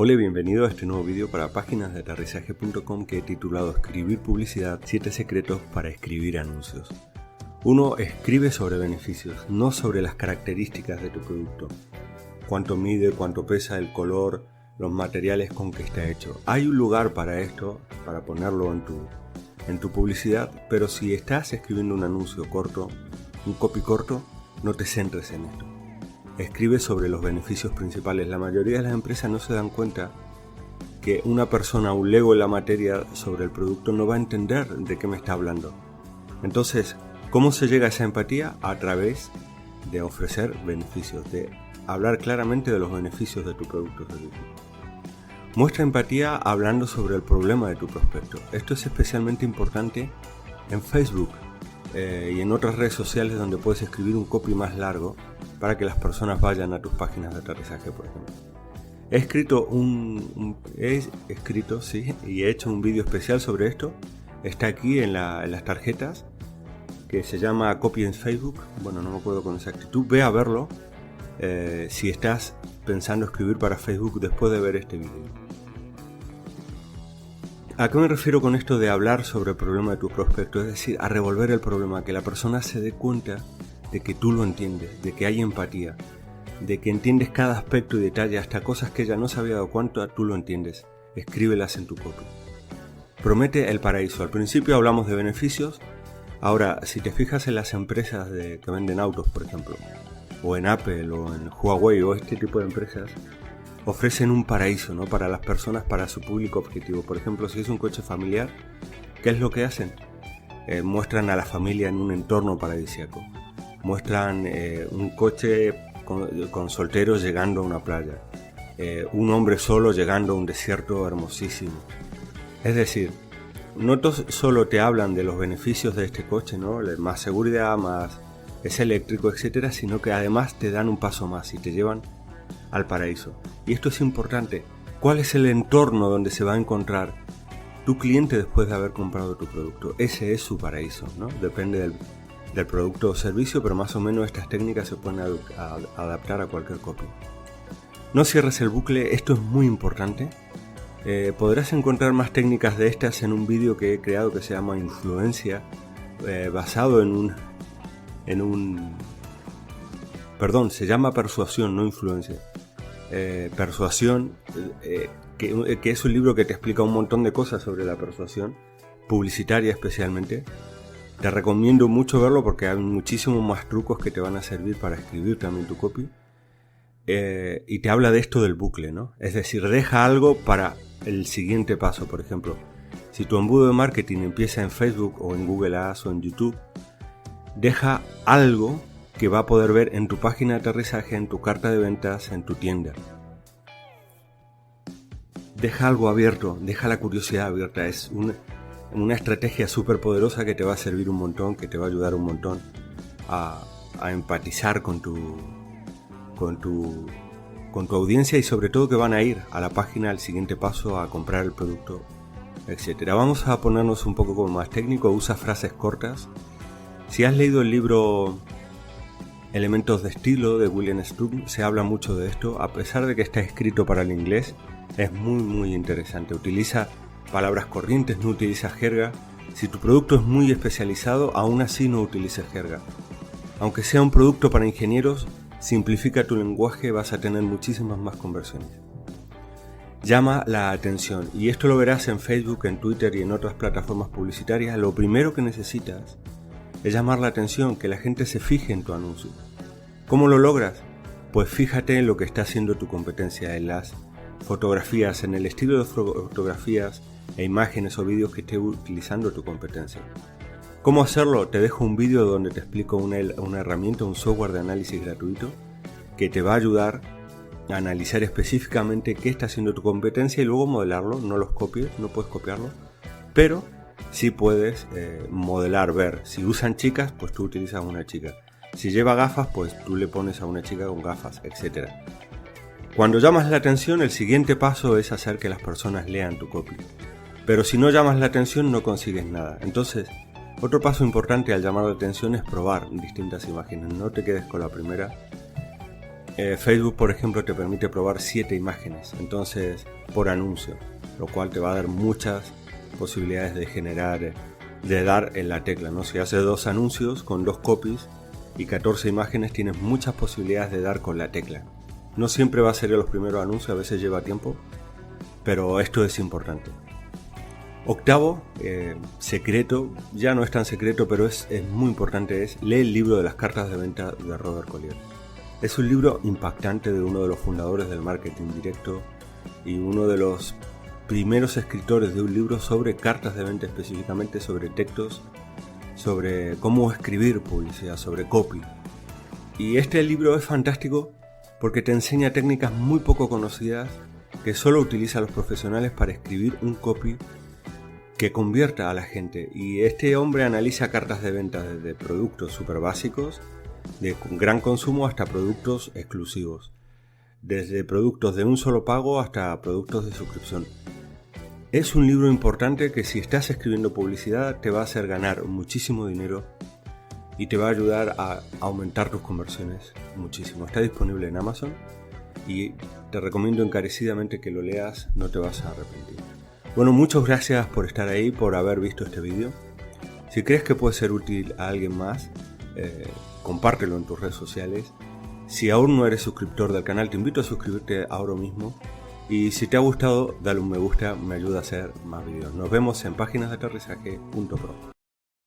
Hola y bienvenido a este nuevo vídeo para páginasdeaterrizaje.com que he titulado Escribir publicidad, 7 secretos para escribir anuncios. 1. Escribe sobre beneficios, no sobre las características de tu producto. Cuánto mide, cuánto pesa, el color, los materiales con que está hecho. Hay un lugar para esto, para ponerlo en tu publicidad, pero si estás escribiendo un anuncio corto, un copy corto, no te centres en esto. Escribe sobre los beneficios principales. La mayoría de las empresas no se dan cuenta que una persona, un lego en la materia sobre el producto, no va a entender de qué me está hablando. Entonces, ¿cómo se llega a esa empatía? A través de ofrecer beneficios, de hablar claramente de los beneficios de tu producto o servicio. Muestra empatía hablando sobre el problema de tu prospecto. Esto es especialmente importante en Facebook y en otras redes sociales donde puedes escribir un copy más largo para que las personas vayan a tus páginas de aterrizaje, por ejemplo. He escrito y he hecho un vídeo especial sobre esto. Está aquí en las tarjetas, que se llama Copy en Facebook. Bueno, no me acuerdo con exactitud. Ve a verlo si estás pensando escribir para Facebook después de ver este vídeo. ¿A qué me refiero con esto de hablar sobre el problema de tu prospecto? Es decir, a revolver el problema, que la persona se dé cuenta de que tú lo entiendes, de que hay empatía, de que entiendes cada aspecto y detalle, hasta cosas que ella no se había dado cuenta, tú lo entiendes. Escríbelas en tu copy. Promete el paraíso. Al principio hablamos de beneficios. Ahora, si te fijas en las empresas que venden autos, por ejemplo, o en Apple, o en Huawei, o este tipo de empresas, ofrecen un paraíso, ¿no? Para las personas, para su público objetivo. Por ejemplo, si es un coche familiar, ¿qué es lo que hacen? Muestran a la familia en un entorno paradisíaco. Muestran un coche con solteros llegando a una playa, un hombre solo llegando a un desierto hermosísimo. Es decir, no solo te hablan de los beneficios de este coche, ¿no? Más seguridad, más es eléctrico, etcétera, sino que además te dan un paso más y te llevan al paraíso. Y esto es importante. ¿Cuál es el entorno donde se va a encontrar tu cliente después de haber comprado tu producto? Ese es su paraíso, ¿no? Depende del producto o servicio, pero más o menos estas técnicas se pueden adaptar a cualquier copy. No cierres el bucle, esto es muy importante. Podrás encontrar más técnicas de estas en un vídeo que he creado que se llama Influencia, basado se llama Persuasión, no Influencia. Persuasión, que es un libro que te explica un montón de cosas sobre la persuasión, publicitaria especialmente. Te recomiendo mucho verlo porque hay muchísimos más trucos que te van a servir para escribir también tu copy. Y te habla de esto del bucle, ¿no? Es decir, deja algo para el siguiente paso. Por ejemplo, si tu embudo de marketing empieza en Facebook o en Google Ads o en YouTube, deja algo que va a poder ver en tu página de aterrizaje, en tu carta de ventas, en tu tienda. Deja algo abierto, deja la curiosidad abierta. Es una estrategia súper poderosa que te va a servir un montón, que te va a ayudar un montón a empatizar con tu audiencia y sobre todo que van a ir a la página al siguiente paso a comprar el producto, etc. Vamos a ponernos un poco como más técnico. Usa frases cortas. Si has leído el libro Elementos de estilo de William Stubb, se habla mucho de esto. A pesar de que está escrito para el inglés, es muy interesante. Utiliza palabras corrientes, no utiliza jerga. Si tu producto es muy especializado, aún así no utilices jerga. Aunque sea un producto para ingenieros, simplifica tu lenguaje, vas a tener muchísimas más conversiones. Llama la atención, y esto lo verás en Facebook, en Twitter y en otras plataformas publicitarias. Lo primero que necesitas es llamar la atención, que la gente se fije en tu anuncio. ¿Cómo lo logras? Pues fíjate en lo que está haciendo tu competencia, en las fotografías, en el estilo de fotografías e imágenes o vídeos que esté utilizando tu competencia. ¿Cómo hacerlo? Te dejo un vídeo donde te explico una herramienta, un software de análisis gratuito que te va a ayudar a analizar específicamente qué está haciendo tu competencia y luego modelarlo. No los copies, no puedes copiarlo, pero sí puedes modelar, ver. Si usan chicas, pues tú utilizas una chica. Si lleva gafas, pues tú le pones a una chica con gafas, etc. Cuando llamas la atención, el siguiente paso es hacer que las personas lean tu copy. Pero si no llamas la atención, no consigues nada. Entonces, otro paso importante al llamar la atención es probar distintas imágenes. No te quedes con la primera. Facebook, por ejemplo, te permite probar 7 imágenes, entonces por anuncio, lo cual te va a dar muchas posibilidades de generar, de dar en la tecla, ¿no? Si haces 2 anuncios con 2 copies y 14 imágenes, tienes muchas posibilidades de dar con la tecla. No siempre va a ser en los primeros anuncios, a veces lleva tiempo, pero esto es importante. Octavo, secreto, ya no es tan secreto, pero es muy importante, es lee el libro de las cartas de venta de Robert Collier. Es un libro impactante de uno de los fundadores del marketing directo y uno de los primeros escritores de un libro sobre cartas de venta, específicamente sobre textos, sobre cómo escribir publicidad, sobre copy. Y este libro es fantástico porque te enseña técnicas muy poco conocidas que solo utilizan los profesionales para escribir un copy que convierta a la gente. Y este hombre analiza cartas de venta desde productos súper básicos de gran consumo hasta productos exclusivos, desde productos de un solo pago hasta productos de suscripción. Es un libro importante que, si estás escribiendo publicidad, te va a hacer ganar muchísimo dinero y te va a ayudar a aumentar tus conversiones muchísimo. Está disponible en Amazon y te recomiendo encarecidamente que lo leas, no te vas a arrepentir. Bueno, muchas gracias por estar ahí, por haber visto este vídeo. Si crees que puede ser útil a alguien más, compártelo en tus redes sociales. Si aún no eres suscriptor del canal, te invito a suscribirte ahora mismo. Y si te ha gustado, dale un me gusta, me ayuda a hacer más vídeos. Nos vemos en páginasdeaterrizaje.pro.